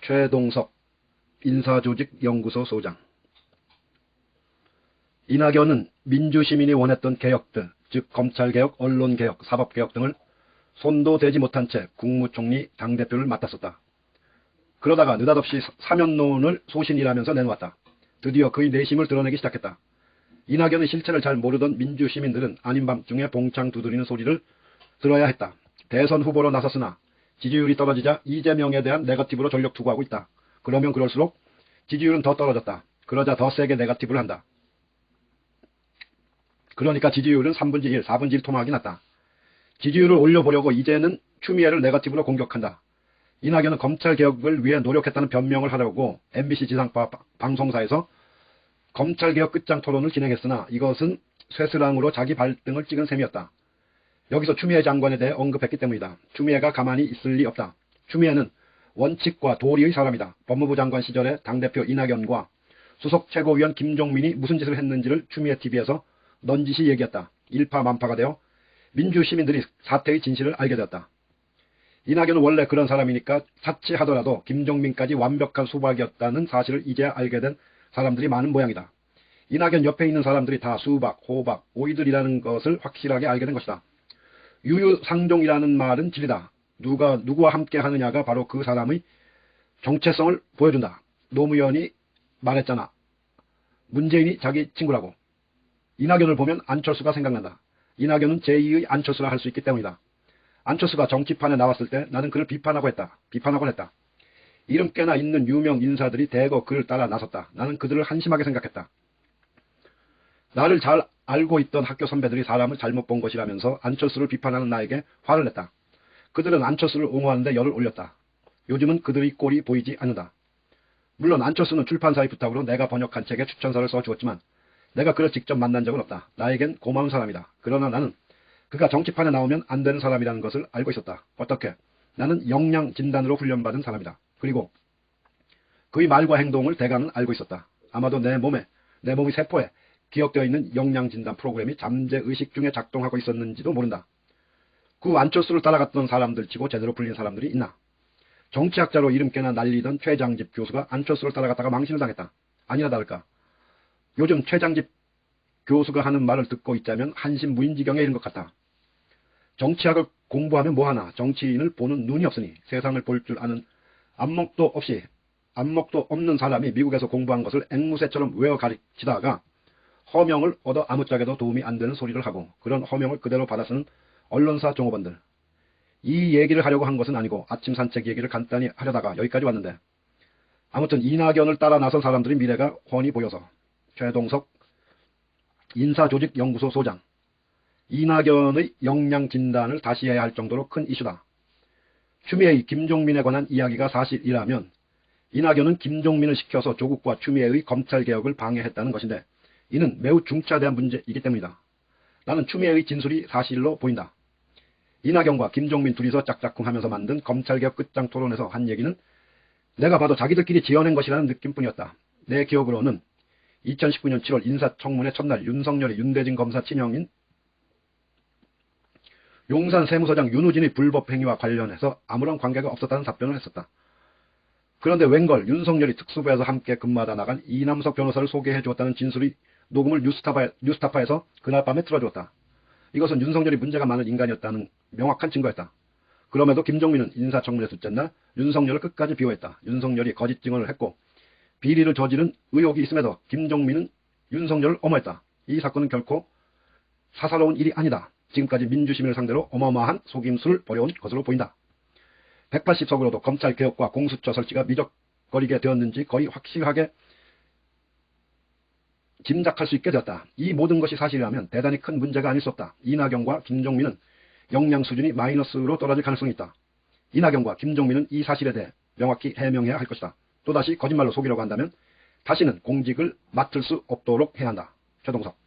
최동석 인사조직연구소 소장. 이낙연은 민주시민이 원했던 개혁들, 즉 검찰개혁, 언론개혁, 사법개혁 등을 손도 대지 못한 채 국무총리 당대표를 맡았었다. 그러다가 느닷없이 사면론을 소신이라면서 내놓았다. 드디어 그의 내심을 드러내기 시작했다. 이낙연의 실체를 잘 모르던 민주시민들은 아닌 밤중에 봉창 두드리는 소리를 들어야 했다. 대선 후보로 나섰으나 지지율이 떨어지자 이재명에 대한 네거티브로 전력 투구하고 있다. 그러면 그럴수록 지지율은 더 떨어졌다. 그러자 더 세게 네거티브를 한다. 그러니까 지지율은 3분의 1, 4분의 1 토막이 났다. 지지율을 올려보려고 이제는 추미애를 네거티브로 공격한다. 이낙연은 검찰개혁을 위해 노력했다는 변명을 하려고 MBC 지상파 방송사에서 검찰개혁 끝장 토론을 진행했으나 이것은 쇠스랑으로 자기 발등을 찍은 셈이었다. 여기서 추미애 장관에 대해 언급했기 때문이다. 추미애가 가만히 있을 리 없다. 추미애는 원칙과 도리의 사람이다. 법무부 장관 시절에 당대표 이낙연과 수석 최고위원 김종민이 무슨 짓을 했는지를 추미애 TV에서 넌지시 얘기했다. 일파만파가 되어 민주시민들이 사태의 진실을 알게 되었다. 이낙연은 원래 그런 사람이니까 사치하더라도 김종민까지 완벽한 수박이었다는 사실을 이제야 알게 된 사람들이 많은 모양이다. 이낙연 옆에 있는 사람들이 다 수박, 호박, 오이들이라는 것을 확실하게 알게 된 것이다. 유유상종이라는 말은 진리다. 누구와 함께 하느냐가 바로 그 사람의 정체성을 보여준다. 노무현이 말했잖아. 문재인이 자기 친구라고. 이낙연을 보면 안철수가 생각난다. 이낙연은 제2의 안철수라 할 수 있기 때문이다. 안철수가 정치판에 나왔을 때 나는 그를 비판하곤 했다. 이름 꽤나 있는 유명 인사들이 대거 그를 따라 나섰다. 나는 그들을 한심하게 생각했다. 나를 잘 알고 있던 학교 선배들이 사람을 잘못 본 것이라면서 안철수를 비판하는 나에게 화를 냈다. 그들은 안철수를 옹호하는데 열을 올렸다. 요즘은 그들의 꼴이 보이지 않는다. 물론 안철수는 출판사의 부탁으로 내가 번역한 책에 추천서를 써주었지만 내가 그를 직접 만난 적은 없다. 나에겐 고마운 사람이다. 그러나 나는 그가 정치판에 나오면 안 되는 사람이라는 것을 알고 있었다. 어떻게? 나는 역량 진단으로 훈련받은 사람이다. 그리고 그의 말과 행동을 대강은 알고 있었다. 아마도 내 몸의 세포에 기억되어 있는 역량 진단 프로그램이 잠재의식 중에 작동하고 있었는지도 모른다. 그 안철수를 따라갔던 사람들 치고 제대로 불린 사람들이 있나? 정치학자로 이름 꽤나 날리던 최장집 교수가 안철수를 따라갔다가 망신을 당했다. 아니나 다를까. 요즘 최장집 교수가 하는 말을 듣고 있자면 한심무인지경에 이른 것 같다. 정치학을 공부하면 뭐하나 정치인을 보는 눈이 없으니 세상을 볼 줄 아는 안목도 없는 사람이 미국에서 공부한 것을 앵무새처럼 외워 가르치다가 허명을 얻어 아무짝에도 도움이 안 되는 소리를 하고 그런 허명을 그대로 받아 쓰는 언론사 종업원들. 이 얘기를 하려고 한 것은 아니고 아침 산책 얘기를 간단히 하려다가 여기까지 왔는데 아무튼 이낙연을 따라 나선 사람들의 미래가 훤히 보여서 최동석 인사조직연구소 소장. 이낙연의 역량 진단을 다시 해야 할 정도로 큰 이슈다. 추미애의 김종민에 관한 이야기가 사실이라면 이낙연은 김종민을 시켜서 조국과 추미애의 검찰개혁을 방해했다는 것인데 이는 매우 중차대한 문제이기 때문이다. 나는 추미애의 진술이 사실로 보인다. 이낙연과 김종민 둘이서 짝짝꿍하면서 만든 검찰개혁 끝장 토론에서 한 얘기는 내가 봐도 자기들끼리 지어낸 것이라는 느낌뿐이었다. 내 기억으로는 2019년 7월 인사청문회 첫날 윤석열이 윤대진 검사 친형인 용산 세무서장 윤우진의 불법 행위와 관련해서 아무런 관계가 없었다는 답변을 했었다. 그런데 웬걸 윤석열이 특수부에서 함께 근무하다 나간 이남석 변호사를 소개해 주었다는 진술의 녹음을 뉴스타파에서 그날 밤에 틀어주었다. 이것은 윤석열이 문제가 많은 인간이었다는 명확한 증거였다. 그럼에도 김종민은 인사청문회 둘째 날 윤석열을 끝까지 비호했다. 윤석열이 거짓 증언을 했고 비리를 저지른 의혹이 있음에도 김종민은 윤석열을 엄호했다. 이 사건은 결코 사사로운 일이 아니다. 지금까지 민주시민을 상대로 어마어마한 속임수를 벌여온 것으로 보인다. 180석으로도 검찰개혁과 공수처 설치가 미적거리게 되었는지 거의 확실하게 짐작할 수 있게 되었다. 이 모든 것이 사실이라면 대단히 큰 문제가 아닐 수 없다. 이낙연과 김종민은 역량 수준이 마이너스로 떨어질 가능성이 있다. 이낙연과 김종민은 이 사실에 대해 명확히 해명해야 할 것이다. 또다시 거짓말로 속이려고 한다면 다시는 공직을 맡을 수 없도록 해야 한다. 최동석.